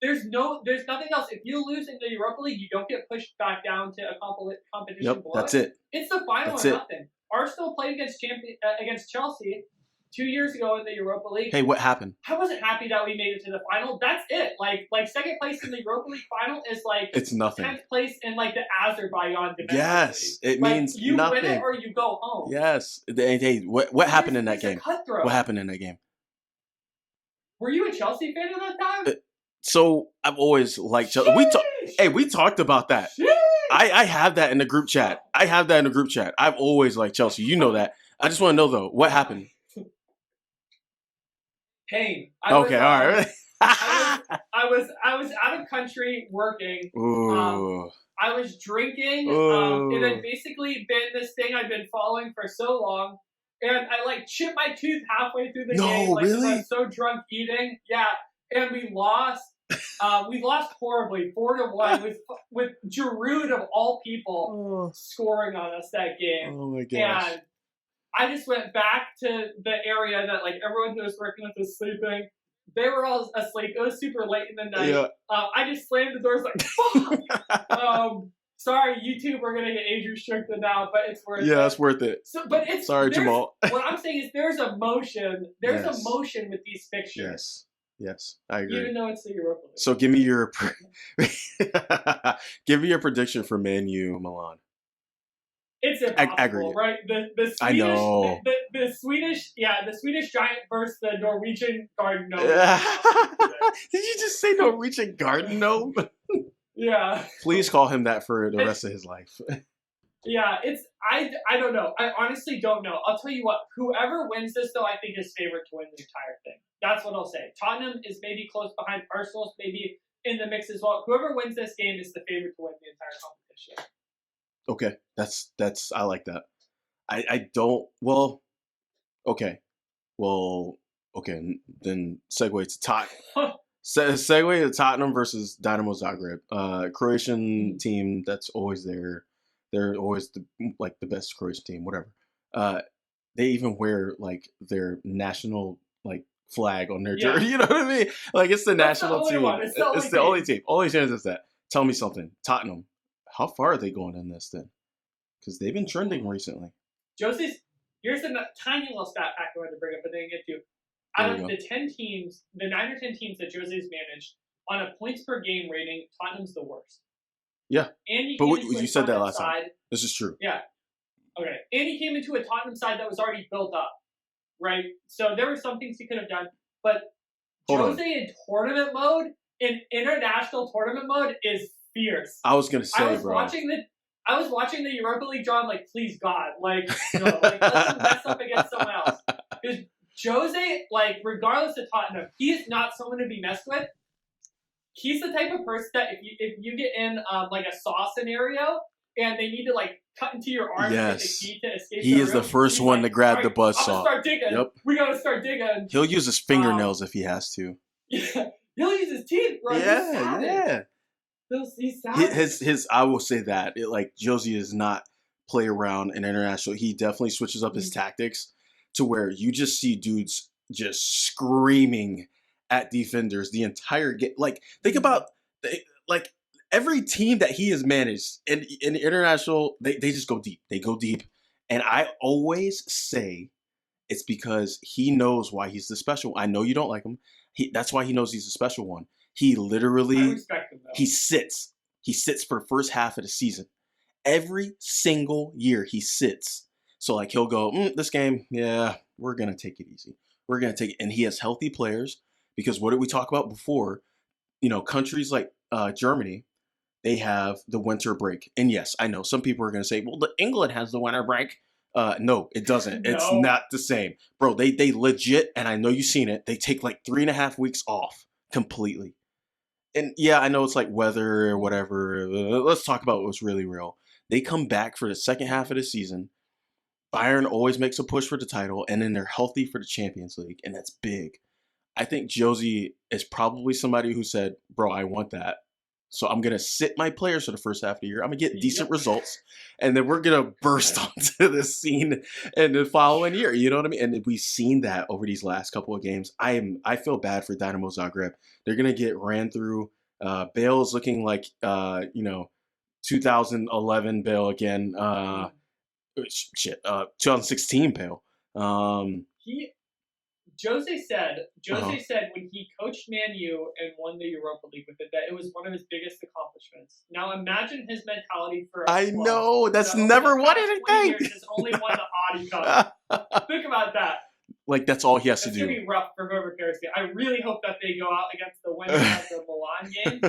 there's nothing else. If you lose in the Europa League, you don't get pushed back down to a competition below. That's it. It's the final or nothing. Arsenal played against Chelsea. 2 years ago in the Europa League. Hey, what happened? I wasn't happy that we made it to the final. That's it. Like second place in the Europa League final is like It's nothing. 10th place in like the Azerbaijan domestic Yes, league. it Like, means you nothing. win it or you go home. Yes. Hey, what happened in that It's a game? cutthroat. What happened in that game? Were you a Chelsea fan at that time? So I've always liked Chelsea. We talked about that. Sheesh. I have that in the group chat. I've always liked Chelsea. You know that. I just want to know though, what happened? Pain. All right. I was out of country working. Ooh. I was drinking. It had basically been this thing I'd been following for so long. And I like chipped my tooth halfway through the game. Like, really? I was so drunk eating. Yeah. And we lost. We lost horribly, 4-1, with Giroud of all people scoring on us that game. Oh my gosh. And I just went back to the area that like everyone who was working with was sleeping. They were all asleep. It was super late in the night. Yeah. I just slammed the doors like, fuck. Sorry, YouTube, we're gonna get age restricted now, but it's worth it. Yeah, it's worth it. So, but it's sorry, Jamal. What I'm saying is, there's emotion. There's Yes. emotion with these fixtures. Yes, I agree. Even though it's the Europa League. So give me your prediction for Man U Milan. It's impossible, right? The Swedish, I know. The Swedish giant versus the Norwegian garden gnome. Did you just say Norwegian garden gnome? Yeah. Please call him that for the rest of his life. Yeah, I don't know. I honestly don't know. I'll tell you what, whoever wins this, though, I think is favored to win the entire thing. That's what I'll say. Tottenham is maybe close behind. Arsenal's maybe in the mix as well. Whoever wins this game is the favorite to win the entire competition. Okay, that's I like that. I don't. Well, okay. Then segue to Tottenham. Segue to Tottenham versus Dynamo Zagreb. Croatian team that's always there. They're always the best Croatian team, whatever. They even wear like their national like flag on their jersey. You know what I mean? Like it's the national team. It's the only team. Only chance is that. Tell me something. Tottenham. How far are they going in this then? Because they've been trending recently. Here's a tiny little stat pack I wanted to bring up, but then get to. Out of the 10 teams, the 9 or 10 teams that Jose's managed, on a points per game rating, Tottenham's the worst. Yeah. And you said that last time. This is true. Yeah. Okay. And he came into a Tottenham side that was already built up, right? So there were some things he could have done, but Jose in tournament mode, in international tournament mode, is fierce. I was gonna say, I was watching the Europa League draw. I'm like, please God, like, no, like let him mess up against someone else. Because Jose, like, regardless of Tottenham, he is not someone to be messed with. He's the type of person that if you get in like a saw scenario and they need to like cut into your arm to get the key to escape. He is the first one to grab the buzzsaw. Start digging. Yep. We gotta start digging. He'll use his fingernails if he has to. Yeah, he'll use his teeth, bro. Yeah. He's savage. His I will say that like Josie does not play around in international. He definitely switches up his tactics to where you just see dudes just screaming at defenders the entire game. Like think about like every team that he has managed in international, they just go deep. They go deep, and I always say it's because he knows why he's the special. I know you don't like him. That's why he knows he's a special one. He literally I respect him, though. He sits for the first half of the season. Every single year he sits. So like he'll go, this game, yeah, we're gonna take it easy. We're gonna take it, and he has healthy players because what did we talk about before? You know, countries like Germany, they have the winter break, and yes, I know some people are gonna say, well, England has the winter break. No, it doesn't. No. It's not the same, bro. They legit, and I know you've seen it. They take like 3.5 weeks off completely. And yeah, I know it's like weather or whatever. Let's talk about what's really real. They come back for the second half of the season. Bayern always makes a push for the title, and then they're healthy for the Champions League, and that's big. I think Josie is probably somebody who said, bro, I want that. So I'm going to sit my players for the first half of the year. I'm going to get decent results, and then we're going to burst onto the scene in the following year. You know what I mean? And we've seen that over these last couple of games. I feel bad for Dynamo Zagreb. They're going to get ran through. Bale is looking like, 2011 Bale again. 2016 Bale. Jose Uh-huh. said when he coached Man U and won the Europa League with it that it was one of his biggest accomplishments. Now imagine his mentality for a I club know. That's that over the never won past 20 anything. years has only won the Audi Cup. Think about that. Like that's all he has to It's gonna do. be rough for whoever cares. I really hope that they go out against the winner of the Milan game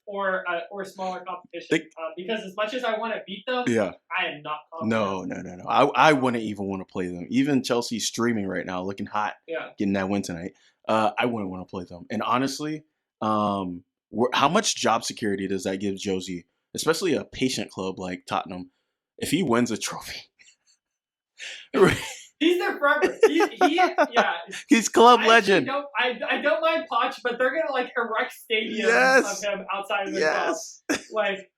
or a smaller competition. They, Because as much as I want to beat them, yeah. I am not confident. No. I wouldn't even want to play them. Even Chelsea's streaming right now, looking hot, Yeah. getting that win tonight. I wouldn't want to play them. And honestly, how much job security does that give Josie, especially a patient club like Tottenham, if he wins a trophy? He's their forever. Yeah. He's club I legend. I don't mind Poch, but they're gonna like erect stadiums Yes. of him outside of their Yes. club. Like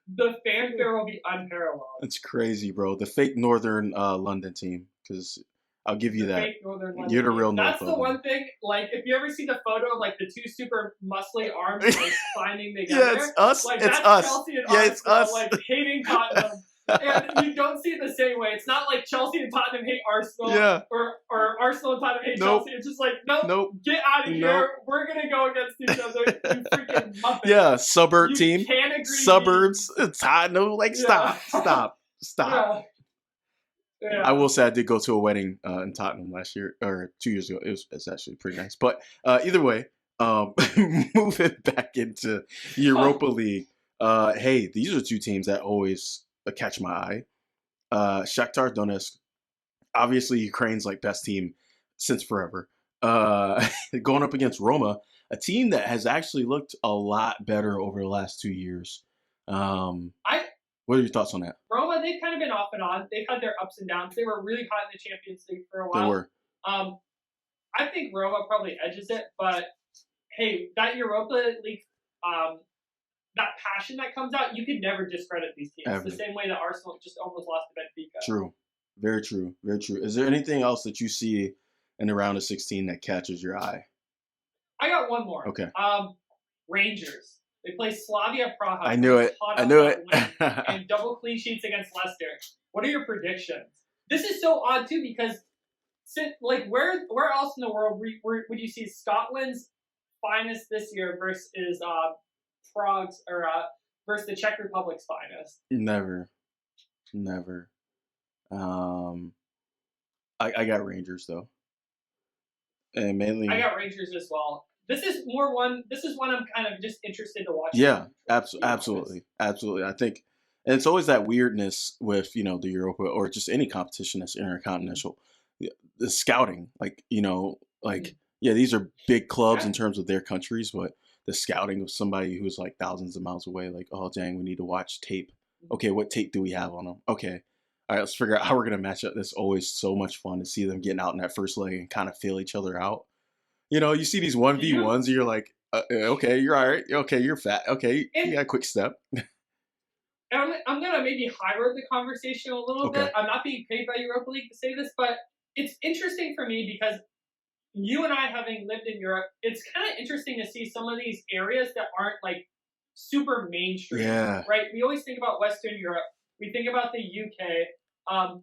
the fanfare will be unparalleled. It's crazy, bro. The fake Northern London team, because I'll give you The that. fake Northern London You're the team. real North That's the London. one thing. Like, if you ever see the photo of like the two super muscly arms like climbing Yeah, together, it's us. like it's that's us. Chelsea and Yeah, Arsenal, it's us. like hating Tottenham. And you don't see it the same way. It's not like Chelsea and Tottenham hate Arsenal, Yeah. or Arsenal and Tottenham hate Nope. Chelsea. It's just like, nope, Nope. get out of Nope. here. We're gonna go against each other. You freaking muppet. Yeah, suburb You team. can't agree. Suburbs. Tottenham. Like, Yeah. stop. Yeah. I will say I did go to a wedding in Tottenham last year or 2 years ago. It's actually pretty nice. But either way, moving back into Europa League. Hey, these are two teams that always catch my eye. Shakhtar Donetsk, obviously Ukraine's like best team since forever. Going up against Roma, a team that has actually looked a lot better over the last 2 years. What are your thoughts on that? Roma, they've kind of been off and on. They've had their ups and downs. They were really hot in the Champions League for a while. They were. I think Roma probably edges it, but hey, that Europa League, that passion that comes out, you could never discredit these teams. Ever. The same way that Arsenal just almost lost to Benfica. True. Very true. Very true. Is there anything else that you see in the round of 16 that catches your eye? I got one more. Okay. Rangers. They play Slavia Praha. I knew it. And double clean sheets against Leicester. What are your predictions? This is so odd too because, where else in the world would you see Scotland's finest this year versus Prague's or versus the Czech Republic's finest? Never. I got Rangers though, and mainly I got Rangers as well. This is one I'm kind of just interested to watch. Yeah, absolutely. I think, and it's always that weirdness with the Europa or just any competition that's intercontinental, the scouting. Yeah, these are big clubs in terms of their countries, but the scouting of somebody who's like thousands of miles away, like, oh dang, we need to watch tape. Okay, what tape do we have on them? Okay, all right, let's figure out how we're gonna match up. It's always so much fun to see them getting out in that first leg and kind of feel each other out. You see these 1v1s, and you're like, okay, you're all right. Okay, you're fat. Okay, you got a quick step. I'm going to maybe high road the conversation a little bit. I'm not being paid by Europa League to say this, but it's interesting for me because you and I, having lived in Europe, it's kind of interesting to see some of these areas that aren't like super mainstream. Yeah. Right? We always think about Western Europe. We think about the UK.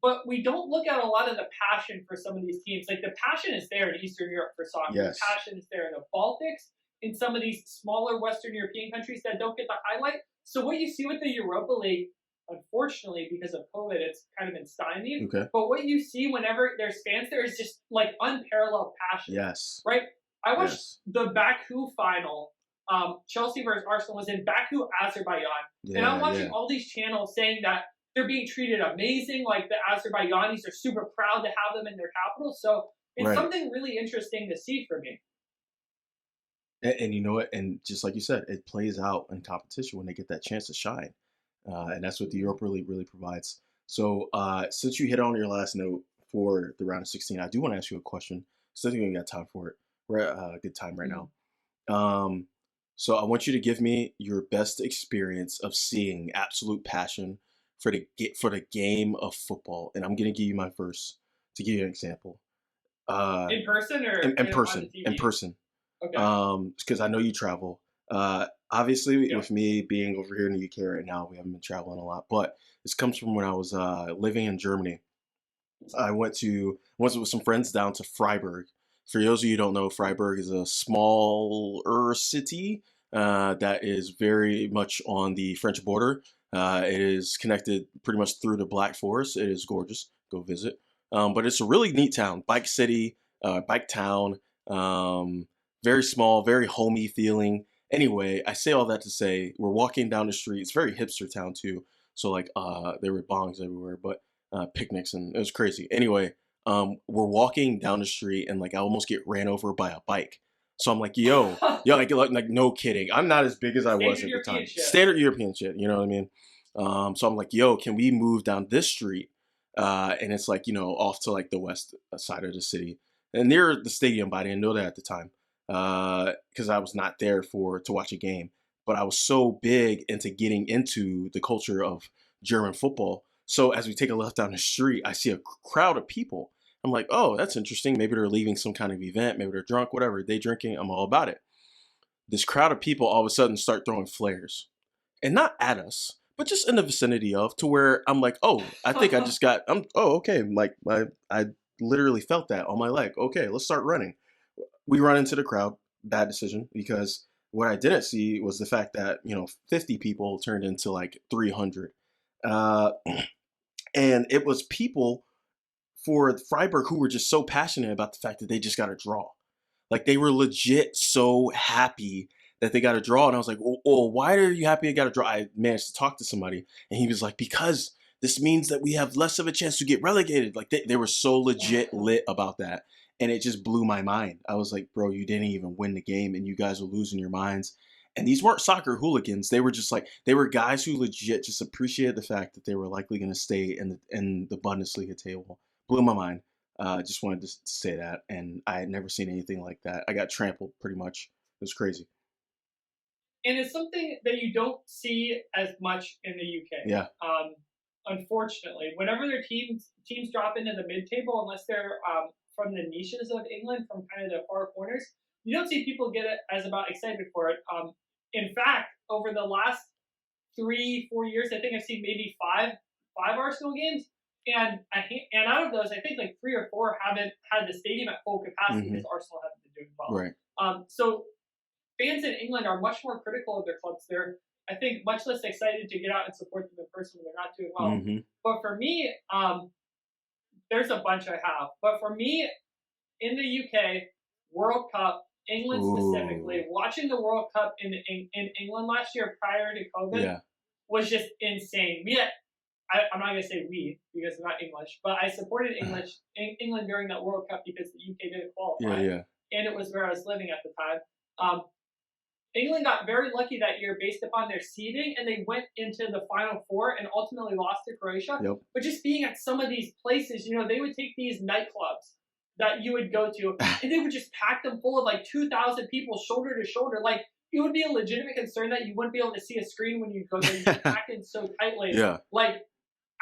But we don't look at a lot of the passion for some of these teams. Like the passion is there in Eastern Europe for soccer. Yes. The passion is there in the Baltics, in some of these smaller Western European countries that don't get the highlight. So what you see with the Europa League, unfortunately, because of COVID, it's kind of been stymied. Okay. But what you see whenever there's fans there is just like unparalleled passion. Yes. Right? I watched the Baku final. Chelsea versus Arsenal was in Baku, Azerbaijan. Yeah, and I'm watching all these channels saying that they're being treated amazing. Like the Azerbaijanis are super proud to have them in their capital. So it's something really interesting to see for me. And you know what? And just like you said, it plays out in competition when they get that chance to shine. And that's what the Europa League really provides. So since you hit on your last note for the round of 16, I do want to ask you a question. So I think we got time for it. We're at a good time right now. So I want you to give me your best experience of seeing absolute passion for the game of football, and I'm gonna give you my first to give you an example. In person or in person? In person. Okay. Because I know you travel. Obviously, with me being over here in the UK right now, we haven't been traveling a lot, but this comes from when I was living in Germany. I went with some friends down to Freiburg. For those of you who don't know, Freiburg is a smaller city that is very much on the French border. It is connected pretty much through the Black Forest. It is gorgeous. Go visit. But it's a really neat town, bike city, bike town. Um, Very small, very homey feeling. Anyway, I say all that to say we're walking down the street. It's very hipster town too. So like there were bongs everywhere, but picnics, and it was crazy. Anyway, we're walking down the street and like I almost get ran over by a bike. So I'm like, yo, like no kidding. I'm not as big as I was Standard at the European time. shit. Standard European shit, you know what I mean? So I'm like, yo, can we move down this street? And it's like, off to like the west side of the city and near the stadium, but I didn't know that at the time because I was not there to watch a game. But I was so big into getting into the culture of German football. So as we take a left down the street, I see a crowd of people. I'm like, oh, that's interesting. Maybe they're leaving some kind of event. Maybe they're drunk, whatever. They drinking. I'm all about it. This crowd of people all of a sudden start throwing flares, and not at us, but just in the vicinity of, to where I'm like, oh, I think I just got. Oh, okay. Like I literally felt that on my leg. Okay, let's start running. We run into the crowd. Bad decision, because what I didn't see was the fact that 50 people turned into like 300. Uh, and it was people for Freiburg who were just so passionate about the fact that they just got a draw. Like they were legit so happy that they got a draw. And I was like, oh, why are you happy you got a draw? I managed to talk to somebody and he was like, because this means that we have less of a chance to get relegated. Like they were so legit lit about that. And it just blew my mind. I was like, bro, you didn't even win the game and you guys were losing your minds. And these weren't soccer hooligans. They were just like, they were guys who legit just appreciated the fact that they were likely going to stay in the Bundesliga table. Blew my mind. Just wanted to say that, and I had never seen anything like that. I got trampled pretty much. It was crazy. And it's something that you don't see as much in the UK. Yeah. Unfortunately, whenever their teams drop into the mid-table, unless they're from the niches of England, from kind of the far corners, you don't see people get as about excited for it. In fact, over the last 3-4 years, I think I've seen maybe five Arsenal games, and and out of those, I think like 3 or 4 haven't had the stadium at full capacity because Arsenal haven't been doing well. Right. So fans in England are much more critical of their clubs. They're, I think, much less excited to get out and support them in person when they're not doing well. But for me, there's a bunch I have. But for me, in the UK, World Cup, England specifically, watching the World Cup in England last year prior to COVID was just insane. I'm not going to say we because I'm not English, but I supported England during that World Cup because the UK didn't qualify. And it was where I was living at the time. England got very lucky that year based upon their seeding, and they went into the Final Four and ultimately lost to Croatia. But just being at some of these places, they would take these nightclubs that you would go to, and they would just pack them full of like 2,000 people shoulder to shoulder. Like, it would be a legitimate concern that you wouldn't be able to see a screen when you go there. You're packed in so tightly. Like,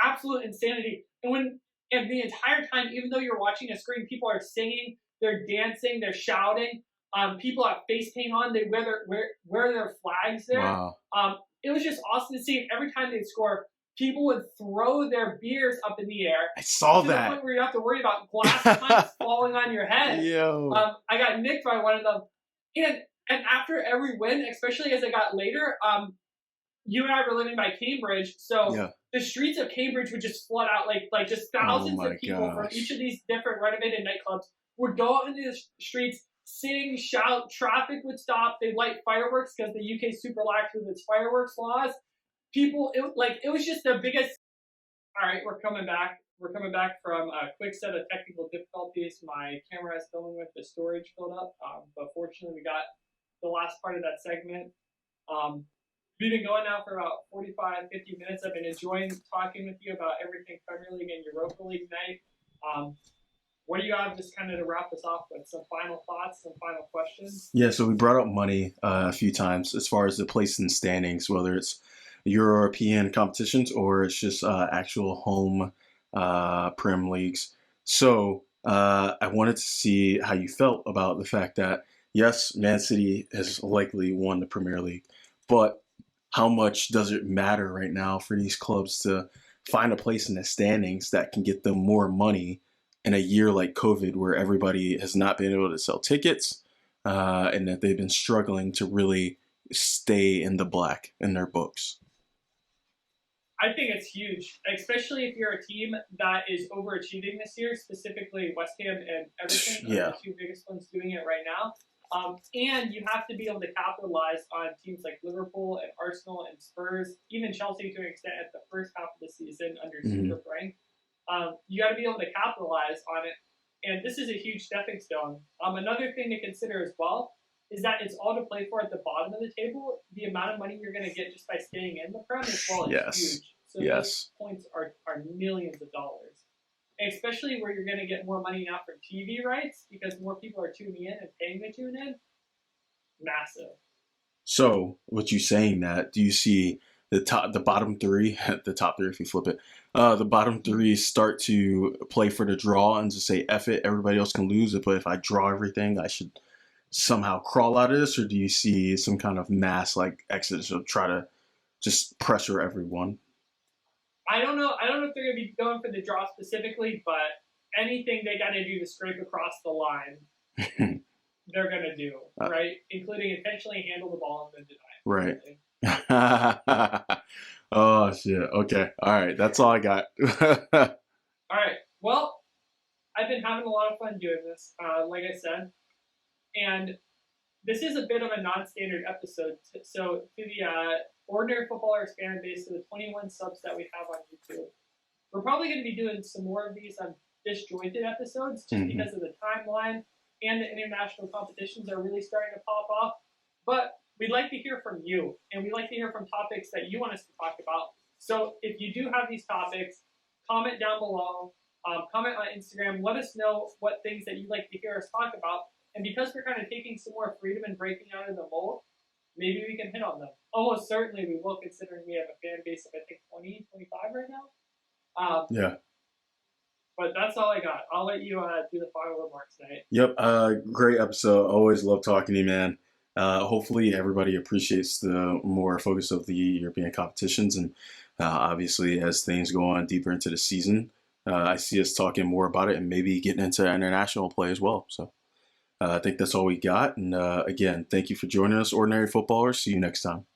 absolute insanity. And the entire time, even though you're watching a screen, people are singing, they're dancing, they're shouting. People have face paint on. They wear their flags there. Wow. It was just awesome to see. And every time they'd score, people would throw their beers up in the air. I saw to that. the point where you have to worry about glass pints falling on your head. Yo. I got nicked by one of them. And after every win, especially as it got later, you and I were living by Cambridge, so the streets of Cambridge would just flood out, like just thousands of people from each of these different renovated nightclubs would go out into the streets, sing, shout, traffic would stop, they'd light fireworks because the UK is super lax with its fireworks laws. People, it was just the biggest. All right, we're coming back. We're coming back from a quick set of technical difficulties. My camera is filming with the storage filled up, but fortunately we got the last part of that segment. We've been going now for about 45, 50 minutes. I've been enjoying talking with you about everything Premier League and Europa League night. What do you have just kind of to wrap us off with? Some final thoughts, some final questions? Yeah, so we brought up money a few times as far as the place in standings, whether it's European competitions or it's just actual home Prem leagues. So I wanted to see how you felt about the fact that, yes, Man City has likely won the Premier League, but how much does it matter right now for these clubs to find a place in the standings that can get them more money in a year like COVID, where everybody has not been able to sell tickets, and that they've been struggling to really stay in the black in their books. I think it's huge, especially if you're a team that is overachieving this year, specifically West Ham and Everton are the two biggest ones doing it right now. And you have to be able to capitalize on teams like Liverpool and Arsenal and Spurs, even Chelsea to an extent at the first half of the season under Super Frank. You got to be able to capitalize on it. And this is a huge stepping stone. Another thing to consider as well is that it's all to play for at the bottom of the table. The amount of money you're going to get just by staying in the Prem as well is huge. So those points are millions of dollars. And especially where you're going to get more money now from TV rights because more people are tuning in and paying to tune in. Massive. So, what you saying that, do you see the bottom three, the top three if you flip it, the bottom three start to play for the draw and just say, F it, everybody else can lose it, but if I draw everything, I should somehow crawl out of this? Or do you see some kind of mass like exodus of try to just pressure everyone? I don't know if they're going to be going for the draw specifically, but anything they got to do to scrape across the line, they're going to do, right? Including intentionally handle the ball and then deny it. Right. Oh, shit. Okay. All right. That's all I got. All right. Well, I've been having a lot of fun doing this, like I said. And this is a bit of a non-standard episode. So to the Ordinary Footballers fan base, to the 21 subs that we have on YouTube, we're probably going to be doing some more of these on disjointed episodes just because of the timeline and the international competitions are really starting to pop off. But we'd like to hear from you, and we'd like to hear from topics that you want us to talk about. So if you do have these topics, comment down below, comment on Instagram, let us know what things that you'd like to hear us talk about. And because we're kind of taking some more freedom and breaking out of the mold, maybe we can hit on them. Almost certainly we will, considering we have a fan base of, I think, 20, 25 right now. Yeah. But that's all I got. I'll let you do the final remarks, Nate. Yep. Great episode. Always love talking to you, man. Hopefully everybody appreciates the more focus of the European competitions. And obviously, as things go on deeper into the season, I see us talking more about it and maybe getting into international play as well. So I think that's all we got. And again, thank you for joining us, Ordinary Footballers. See you next time.